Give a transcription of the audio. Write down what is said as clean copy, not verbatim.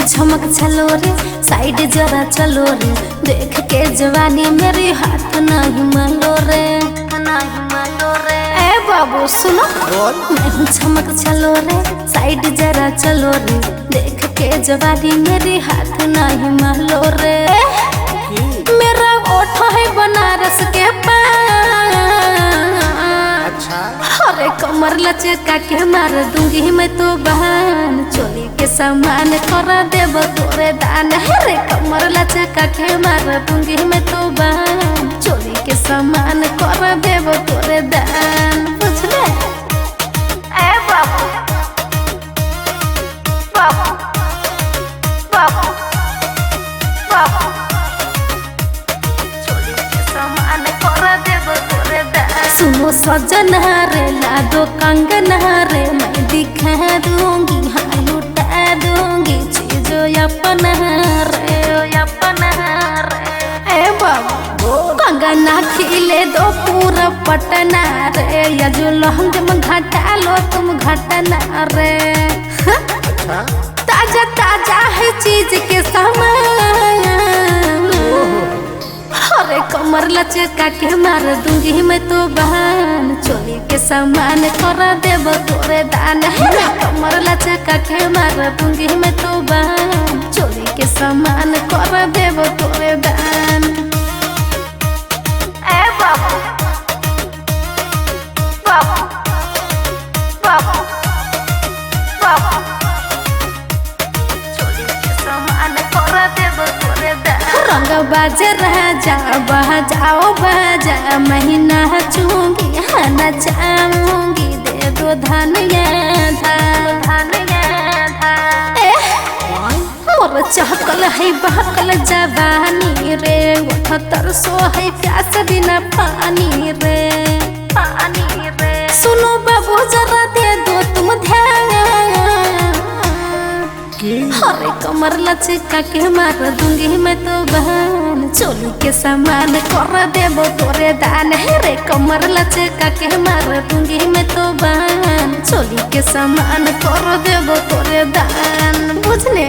झमक चलो रे साइड जरा चलो रे, देख के जवानी मेरी हाथ नहीं मालो रे, नहीं मालो रे। ए बाबू सुनो मैं झमक चलो रे साइड जरा चलो रे, देख के जवानी मेरी हाथ नहीं मालो रे। मेरा ओठ है बनारस के पान, अरे कमर लचका के मार दूंगी मैं तो बहन, चोली के सामान कर देव तोरे दान। रे कमर लचका के मार दूंगी मैं तो बहन, चोली के सामान कर देव तोरे दान। बुझले ए बाबू बाबू बाबू बाबू, चोली के सामान कर देव तोरे दान। सुनो सजन रे लादो कंगन रे, मैं दिखा दूंगी हाँ लुटा दूंगी चीजों अपन रे, अपन रे। ए बाबू कंगना खिले दो पूरा पटना रे, या जो लहंग में घटा लो तुम घटना रे। ताजा ताजा है चीज के सामान, अरे कमर लचका के मार दूंगी मैं तो बहन, चोली के सामान कर देव तोरे दान। कमर लचका के मार दूंगी मैं तो बहन, चोली के सामान कर देव तोरे दान। ए बाबू बाबू बाबू बाबू, चोली के सामान कर देव तोरे दान। रंग बाजे राजा बजाओ बाजा, मैं नाचूंगी हाँ नचाऊंगी, दे दो धनिया मोर चहकल है बहकल जवानी रे, उठ तरसो है प्यास बिना पानी रे, पानी रे। सुनो बाबू जरा दे दो तुम ध्यान, अरे कमर लचका के मार दूंगी मैं तो बहन, चोली के सामान कर देव तोरे दान। रे कमर लचका के मार दूंगी मैं तो बहन, चोली के सामान कर देव तोरे दान। बुझले।